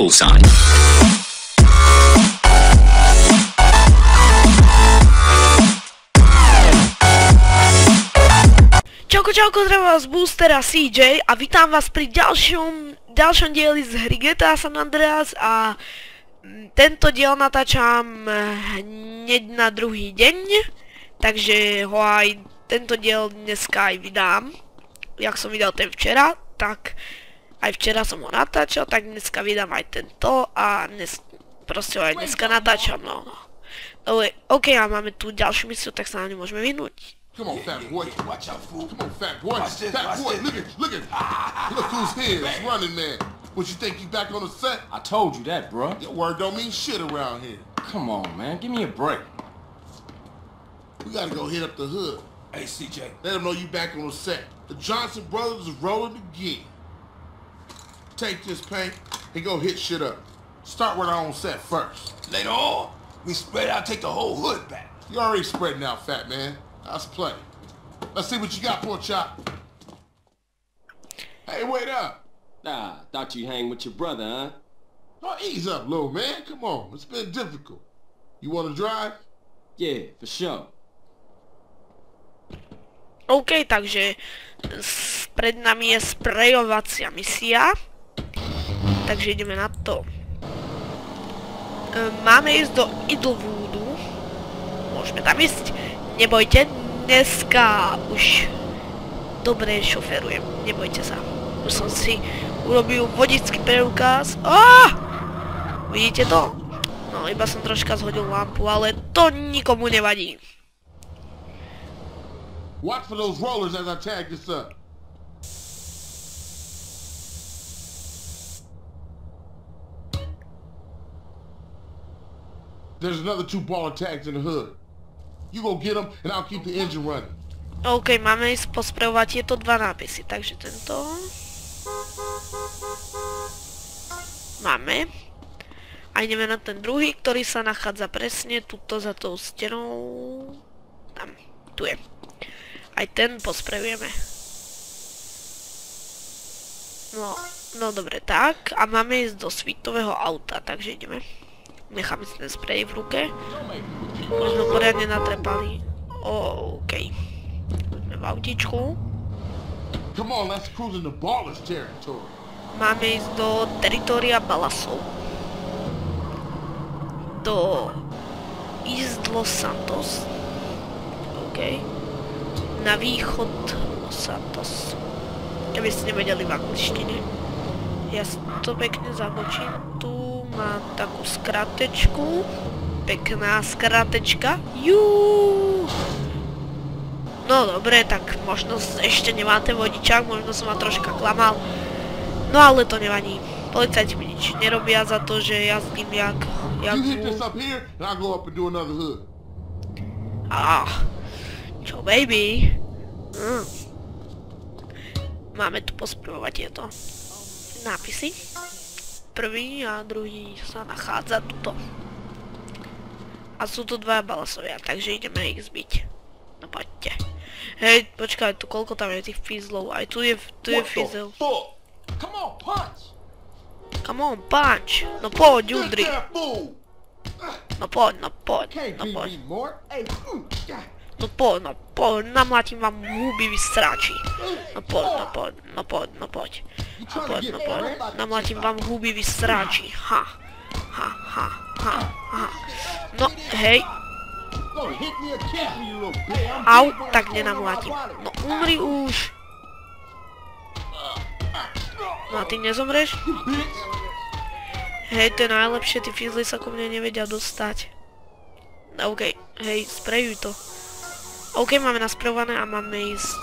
equal sign. Čauko, zdravím vás Boostera CJ a vítam vás pri ďalšom dieli z hry GTA San Andreas a tento diel natáčam hneď na druhý deň, takže ho aj tento diel dneska aj vydám. Jak som vydal ten včera, tak aj včera som ho natáčal, tak dneska vydám aj tento a proste ho aj dneska natáčam, no. Dobre, OK, a máme tu ďalšiu misiu, tak sa na ňu môžeme vynúť. Come on, fat boy. Watch out, fool. Come on, fat boy. Fat boy, look at. Look who's here. It's Running Man. What, you think you back on the set? I told you that, bro. Your word don't mean shit around here. Come on, man. Give me a break. We gotta go hit up the hood. Hey, CJ. Let them know you back on the set. The Johnson brothers is rolling again. Take this paint and go hit shit up. Start with our own set first. Later on, we spread out, take the whole hood back. You already spreading out, fat man. That's plenty. Let's see what you got, pork chop. Hey, wait up. Nah, thought you'd hang with your brother, huh? Oh, ease up, little man. Come on. It's been difficult. You want to drive? Yeah, for sure. OK, takže pred nami je sprejovacia misia. Takže ideme na to. Máme ísť do Idlewoodu. Môžeme tam ísť. Nebojte, dneska už dobre šoferujem. Nebojte sa. Už som si urobil vodický preukaz. Vidíte to? No, iba som troška zhodil lampu, ale to nikomu nevadí. Watch for those rollers as I tag this up. There's another 2 baller tags in the hood. You go get them and I'll keep the engine running. OK, máme ísť posprejovať tieto dva nápisy, takže tento máme. A ideme na ten druhý, ktorý sa nachádza presne tuto za tou stenou. Tam, tu je. Aj ten posprejujeme. No dobre, tak. A máme ísť do svítového auta, takže ideme. Necháme si ten sprej v ruke. Už sme poriadne natrepali. OK. Sme v autičku. Máme ísť do teritoria Balasov. Do East Los Santos. OK. Na východ Los Santos. Keby ste nevedeli v angličtine. Ja si to pekne zabočím. Tu mám takú skratečku. Pekná skratečka. No dobre, tak možno ešte nemáte vodičák, možno som ma troška klamal. No ale to nevadí. Policajti mi nič nerobia za to, že jazdím jak čo baby? Máme tu posprejovať tieto nápisy. Prvý a druhý sa nachádza tuto. A sú tu 2 balasovia, takže ideme ich zbiť. No poďte. Hej, počkaj, tu koľko tam je tých fízlov? Aj tu je fízel. Come on, punch! No poď, Udri. No poď. No poď, namlátim vám huby, vy sráči. No poď. Namlátim vám huby, vy sráči. Ha. No, hej. Au, tak nenamlátim. No umri už. No a ty nezomreš? Hej, to je najlepšie, tí fízly sa ku mne nevedia dostať. OK, hej, sprejuj to. OK, máme nasprejované a máme ísť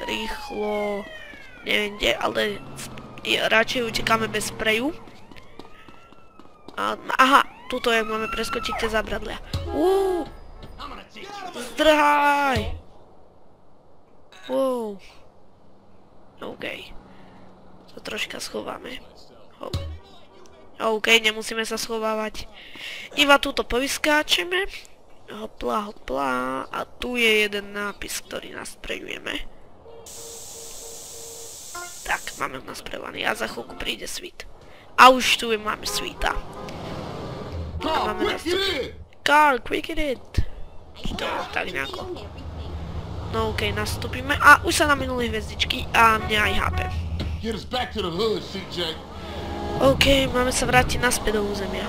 rýchlo. Neviem kde, ale radšej utekáme bez spreju. Aha, tuto je, máme preskočiť tie zábradlia. Zdrhaj! OK. To troška schováme. OK, nemusíme sa schovávať. Iba túto povyskáčeme. Hopla. A tu je jeden nápis, ktorý nasprejujeme. Tak, máme ho nasprejovaný. A za chvíľku príde svit. A už tu máme Sweeta. Carl, máme quick, get in! Carl, quick it. To tak nejako. No okej, nastúpime. A už sa na minulé hviezdičky a mňa aj hápe. Get us back to the hood, CJ. OK, máme sa vrátiť naspäť do územia.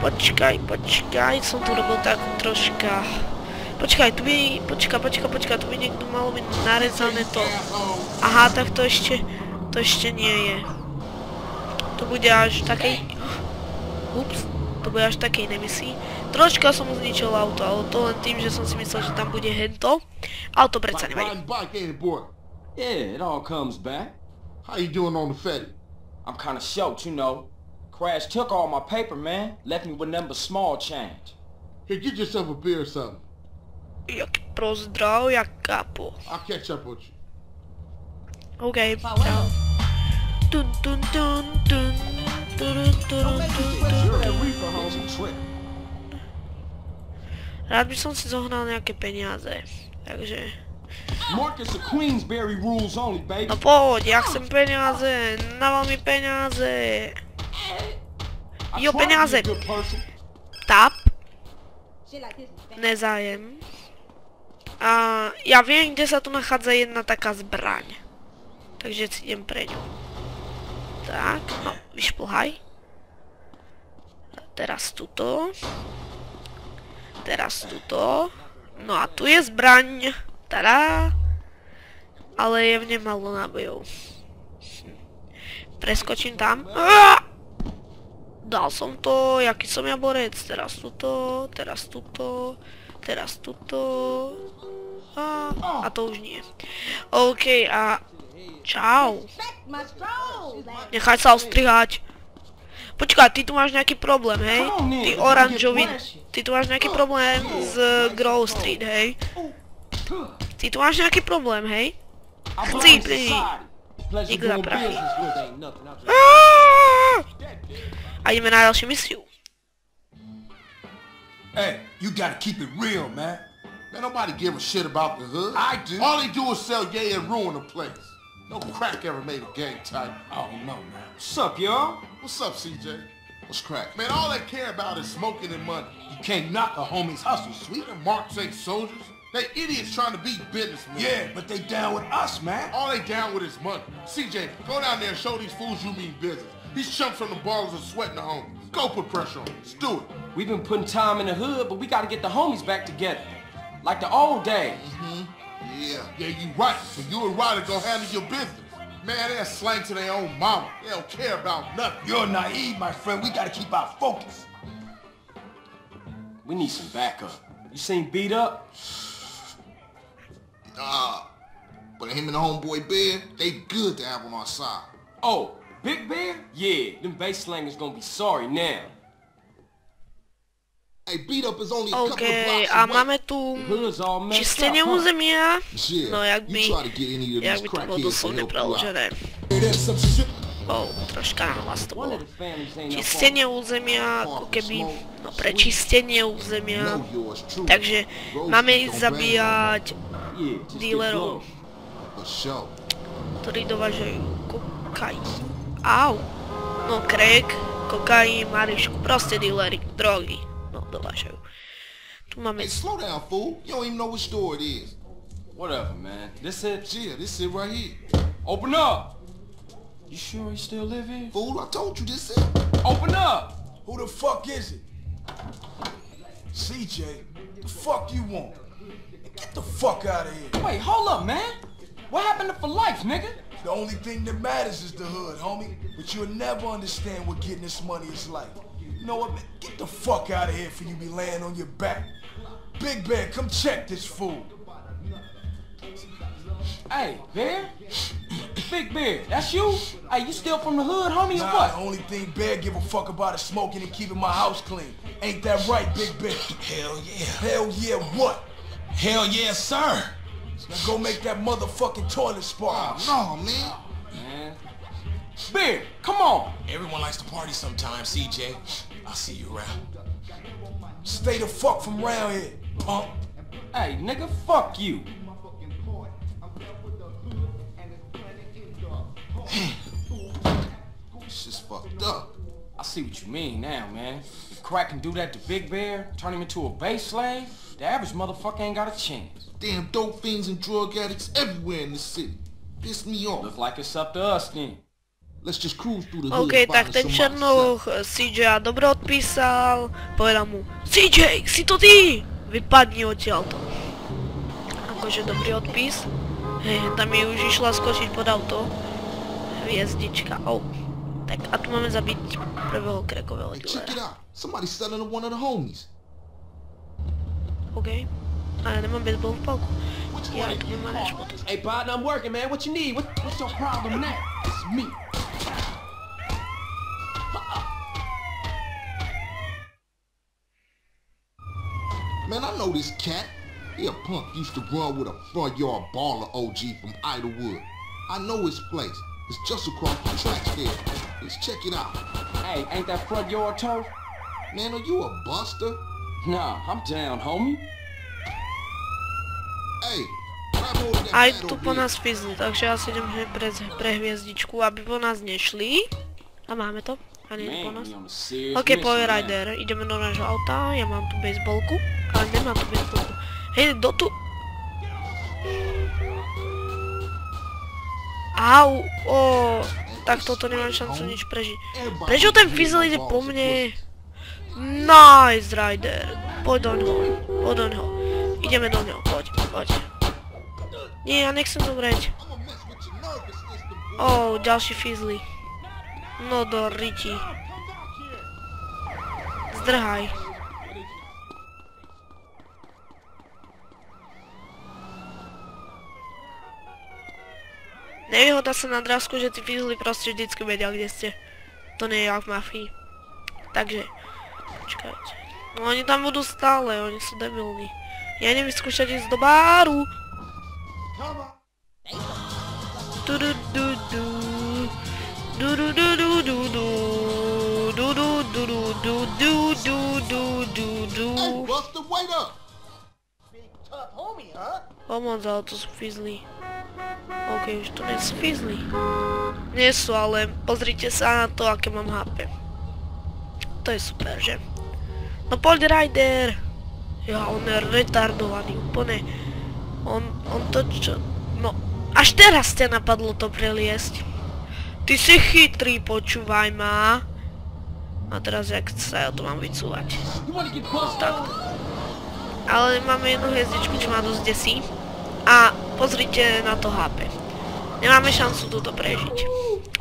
Počkaj, som tu robil takú troška... Počkaj, tu by... Počkaj, tu by niekto malo byť narezané to. Aha, tak to ešte nie je. To bude až takej... Ups, to bude až takej nemisii. Troška som mu zničil auto, ale to len tým, že som si myslel, že tam bude hento. Ale to predsa nevadí. Yeah, it all comes back. How you doing on the Fetty? I'm kinda shocked, you know. Crash took all my paper, man. Left me with nothing but small change. Here, get yourself a beer or something. Jaký pozdrav, jak kapo. I'll catch up with you. OK, čau. Dun. Rád by som si zohnal nejaké peniaze, takže... Marcus of Queensberry rules only, baby. No poď, ja chcem peniaze, naval mi peniaze. Jo, peniaze. Tap. Nezájem. A ja viem, kde sa tu nachádza jedna taká zbraň. Takže si idem pre ňu. Tak, no, vyšplhaj. Teraz tuto. No a tu je zbraň. Tada. Ale je v nej malo nábojov. Preskočím tam. Dal som to, jaký som ja borec. Teraz tuto. A to už nie. OK, a... Čau. Nechaj sa ostrihať. Počkaj, ty tu máš nejaký problém, hej? Ty oranžový... Ty tu máš nejaký problém s Grove Street, hej? Ty tu máš nejaký problém, hej? Chci, prídi. Nikto napraví. A ideme na ďalšiu misiu. Hey, you gotta keep it real, man. Man, nobody give a shit about the hood. I do. All they do is sell gay and ruin the place. No crack ever made a gang type. I don't know, man. What's up, y'all? What's up, CJ? What's crack? Man, all they care about is smoking and money. You can't knock a homie's hustle, sweet. Them marks ain't soldiers. They idiots trying to be businessmen. Yeah, but they down with us, man. All they down with is money. CJ, go down there and show these fools you mean business. These chumps from the ballers are sweating the homies. Go put pressure on them. Let's do it. We've been putting time in the hood, but we gotta get the homies back together. Like the old days. Yeah, you right. So you and Ryder go handle your business. Man, they're slang to their own mama. They don't care about nothing. You're naive, my friend. We gotta keep our focus. We need some backup. You seen Beat Up? But him and the homeboy Bear, they good to have on our side. Oh, Big Bear? Yeah, them bass slangers gonna be sorry now. Hey, Beat Up is only a couple of OK, blocks a away. máme tu čistenie územia. No, jak by to bolo doslovne preložené. Troška nahlas to bolo. Čistenie územia, ako keby, no prečistenie územia. Takže máme ísť zabíjať dílerov, ktorí dovážajú kokain. Au. No, crack, kokain, marišku, proste dílery, drogy. No, dovážajú. Tu máme... Hey, slow down, fool. You don't even know which store it is. Whatever, man. This it? Yeah, this it right here. Open up! You sure you still live here? Fool, I told you this it. Open up! Who the fuck is it? CJ, the fuck you want? Get the fuck out of here. Wait, hold up, man. What happened to For Life, nigga? The only thing that matters is the hood, homie. But you'll never understand what getting this money is like. You know what, man? Get the fuck out of here for you be laying on your back. Big Bear, come check this fool. Hey, Bear? Big Bear, that's you? Hey, you still from the hood, homie, or Nah, what? the only thing Bear give a fuck about is smoking and keeping my house clean. Ain't that right, Big Bear? Hell yeah. Hell yeah, what? Hell yeah, sir. Now go make that motherfucking toilet spark. No, man. Man. Bear, come on. Everyone likes to party sometimes, CJ. I'll see you around. Stay the fuck from round here, punk. Hey, nigga, fuck you. It's just fucked up. I see what you mean now, man. If Crack can do that to Big Bear, turn him into a base slave, the average motherfucker ain't got a chance. Damn dope fiends and drug addicts everywhere in the city. Piss me off. Look like it's up to us then. Let's just cruise through the hood. OK, tak ten Černoch CJ dobre odpísal, povedal mu CJ, si to ty? Vypadni odtiaľto. Akože dobrý odpis. Hej, tam mi už išla skočiť pod auto. Hviezdička, Tak a tu máme zabiť prvého crackového Hey, check it dealera. out. Somebody's selling to one of the homies. OK. A ja nemám baseballovú palku. Which Ja one tu you mám až call? potom. Hey, partner, I'm working, man. What you need? What's your problem now? It's me. Man, I know this cat. He a punk used to run with a front yard baller OG from Idlewood. I know his place. It's just across the tracks there. Let's check it out. Hey, ain't that front yard turf? Man, are you a buster? Nah, I'm down, homie. Hey, grab hold of that Aj bat tu over po here. nás fizzli, takže ja si idem pre hviezdičku, aby po nás nešli. A máme to. A nie je po Man, nás. we on a serious OK, mission, Power man. Rider, ideme do nášho auta, ja mám tu baseballku, ale nemám tu baseballku. Hej, tu... Au, tak toto nemám šancu nič prežiť. Prečo ten fizzle ide po mne? Nice, Rider, poď doňho. Ideme do ňoho, poď. Nie, ja nechcem zomrieť. Ďalší fizzly. No do riti. Zdrhaj. Nevýhoda sa na drásku, že tí fizzly proste vždycky vedia, kde ste. To nie je jak v mafii. Takže, počkajte. No oni tam budú stále, oni sú debilní. Ja neviem skúšať ísť do báru. Hey, Buster, wait up! Pomoc, ale to sú fizzly. OK, už to nie sú fizzly. Nie sú, ale pozrite sa na to, aké mám HP. To je super, že? No poď, Rider! Ja, on je retardovaný úplne. On to čo... No, až teraz ťa napadlo to preliesť. Ty si chytrý, počúvaj ma. A teraz jak sa ja to mám vycúvať. Takto. Ale máme jednu hviezdičku, čo ma dosť desí. A pozrite na to HP. Nemáme šancu túto prežiť.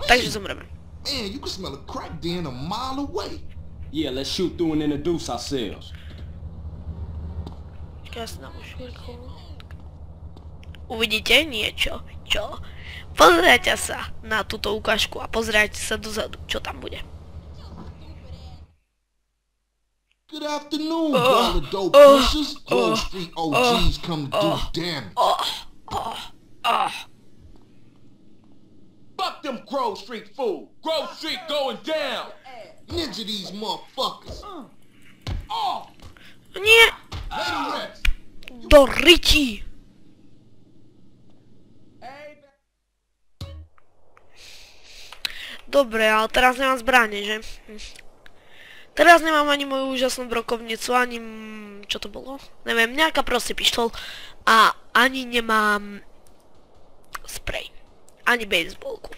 Takže zomreme. Man, you can smell a crack den a mile away. Yeah, let's shoot through and introduce ourselves. Ja si dám už chvíľku. Uvidíte niečo? Čo? Pozrite sa na túto ukážku a pozrite sa dozadu, čo tam bude. Good afternoon, all the dope pushers. Grove Street OGs come to do damage. Fuck them Grove Street fools. Grove Street going down. Ninja these motherfuckers. Nie! Lady Rex. Do riti! Dobre, ale teraz nemám zbrane, že? Teraz nemám ani moju úžasnú brokovnicu, ani... čo to bolo? Neviem, nejaká proste pištol. A ani nemám... sprej. Ani baseballku.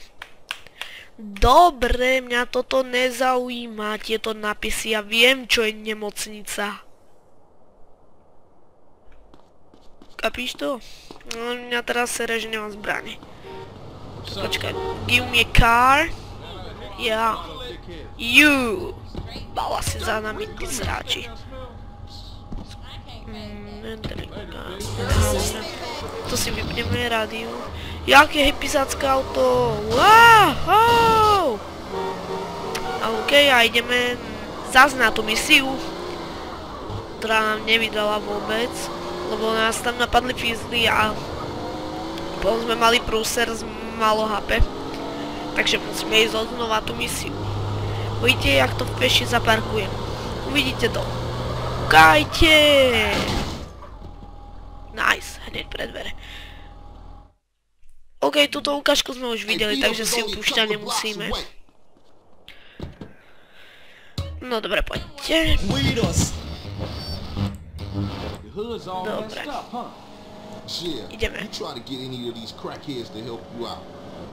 Dobre, mňa toto nezaujíma, tieto nápisy. Ja viem, čo je nemocnica. Kapíš to? No, mňa teraz sere, že nemám zbrane. Počkaj, give me a car. Yeah. You. Bala si za nami, ty sráči. To si vypneme rádiu. Jaké hypizácké auto. Wow. OK, a ideme zase na tú misiu, ktorá nám nevydala vôbec, lebo nás tam napadli fizzly a potom sme mali prúser z málo HP. Takže musíme ísť odnova tú misiu. Uvidíte, jak to v peši zaparkujem. Uvidíte to. Kajte! Nice, hneď pred dvere. OK, túto ukážku sme už videli, takže si ju púšťať nemusíme. No dobre, poďte. The hood's all Dobre. messed up, huh? Shit, Ideme. you try to get any of these crackheads to help you out.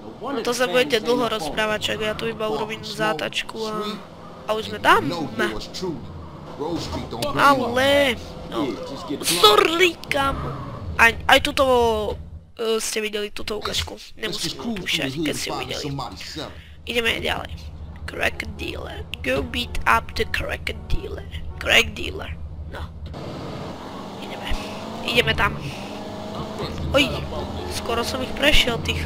No No wonder to the sa budete families ain't dlho no fault. rozprávať, čak ja tu iba urobím Smoke, zátačku sweet, a už sme tam. No yours truly. Rose Street don't bring you up. Ale... No, Yeah, just get drunk. sorry, kamo. Aj tuto ste videli túto ukážku. Let's Nemusím just ju cruise púšťať, through the keď hood ste and ju find videli. somebody selling. Ideme ďalej. Crack dealer. Go beat up the crack dealer. Crack dealer. No. Ideme tam. Oj, skoro som ich prešiel, tých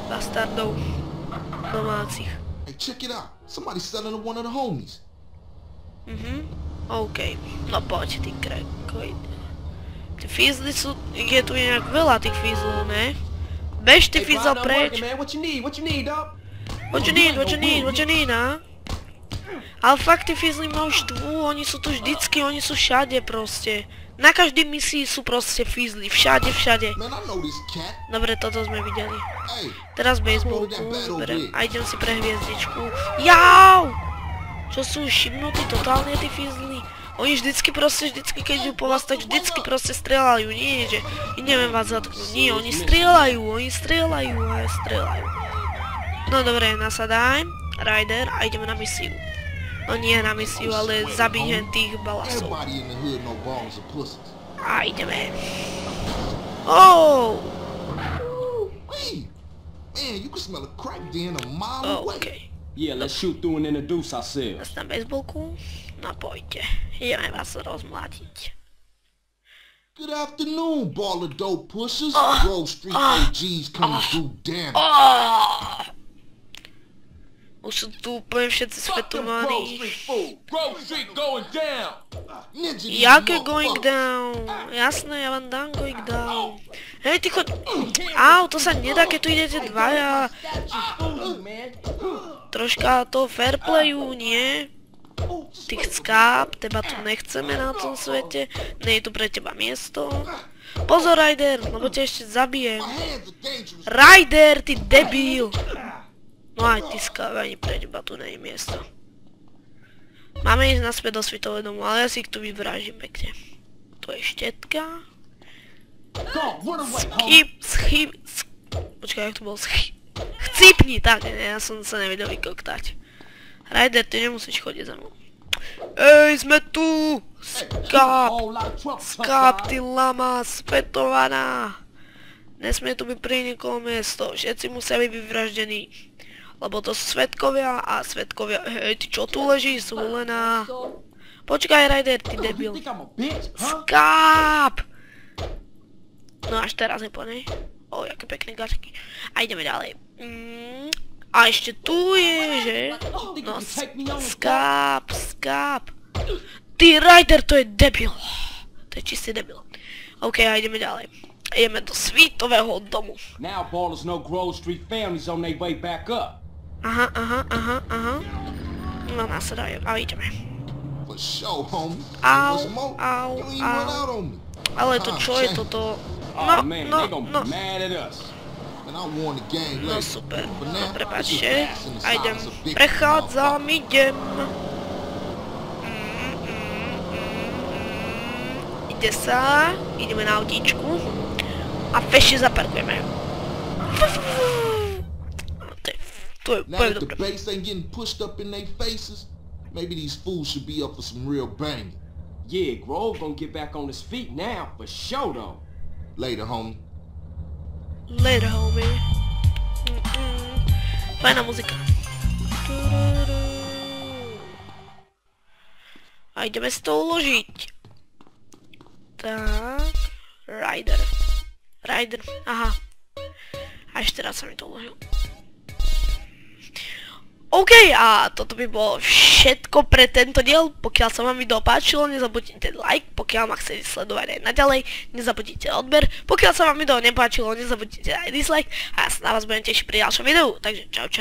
bastardov domácich. Hey, check it out. Somebody's selling to one of the homies. OK. No poď, ty crackoj. Tí fízly sú... Je tu nejak veľa tých fízlov, ne? Bež ty fízl preč. Man, what you need, dog? What you need, a? Ale fakt tí fízly ma už štvu, oni sú tu vždycky, oni sú všade proste. Na každej misii sú proste fízly, všade. Man, I know this cat. Dobre, toto sme videli. Hey, Teraz baseballku zberem a idem si pre hviezdičku. Jau! Čo sú šibnutí totálne tí fízly? Oni vždycky keď idú po vás, tak vždycky proste strieľajú. Nie, že ideme vás zatknúť. Nie, oni strieľajú a strieľajú. No dobre, nasadaj, Ryder, a ideme na misiu. No nie na misiu, ale zabijem tých balasov. everybody in the hood know ballers are pussies. A ideme. Oh! Hey, man, you can smell a crack den a mile away. OK. Yeah, let's shoot through and introduce ourselves. Zas na baseballku. No poďte. Ideme vás rozmlátiť. Good afternoon, baller dope pushers. Grove Street OGs coming through damn. Už sú tu úplne všetci svetovaní. Grove Street going down. Ninja these Jaké going motherfuckers. down? Jasné, ja vám dám going down. Hej, ty choď... Au, to sa nedá, keď tu idete dvaja. Troška toho fair playu, nie? Ty skáp, teba tu nechceme na tom svete. Nie je tu pre teba miesto. Pozor, Ryder, lebo ťa ešte zabijem. My hands are dangerous. Ryder, ty debil! No aj ty skáp, ani pre teba tu nie je miesto. Máme ísť naspäť do Svitového domu, ale ja si ich tu vyvrážim pekne. Tu je štetka. Počkaj, jak to bolo? Chcípni, tak, ja som sa nevedel vykoktať. Ryder, ty nemusíš chodiť za mnou. Ej, sme tu! Skáp, ty lama, svetovaná! Nesmie tu byť pri nikoho miesto, všetci musia byť vyvraždení. Lebo to sú svedkovia a svedkovia... Hej, ty čo tu ležíš, zhulená? Počkaj, Ryder, ty debil. Skáp! No až teraz neponej. O, jaké pekné gačky. A ideme ďalej. A ešte tu je, že? No, skáp. Ty, Ryder, to je debil. To je čistý debil. OK, a ideme ďalej. Ideme do Svitového domu. Now ballers know Grove Street families on their way back up. Aha. No, nasadaj, a ideme. For sure, homie. Ow, What's more, ow, you ain't run ow. out on me. Ale to čo je toto? Oh man, they gonna be mad at us. And I warned the gang No later. super, But no now, prepáčte. it's just in the A idem, size of big prechádzam, idem. Ide sa, ideme na autíčku. A feši zaparkujeme. To je Now úplne that the dobré. bass ain't getting pushed up in their faces, maybe these fools should be up for some real banging. Yeah, Grove gonna get back on his feet now, for sure though. Later, homie. Later, homie. Fajná muzika. A ideme si to uložiť. Tak. Ryder, aha. A ešte raz sa mi to uložil. OK, a toto by bolo všetko pre tento diel. Pokiaľ sa vám video páčilo, nezabudnite like. Pokiaľ ma chcete sledovať aj naďalej, nezabudnite odber. Pokiaľ sa vám video nepáčilo, nezabudnite aj dislike. A ja sa na vás budem tešiť pri ďalšom videu. Takže čau.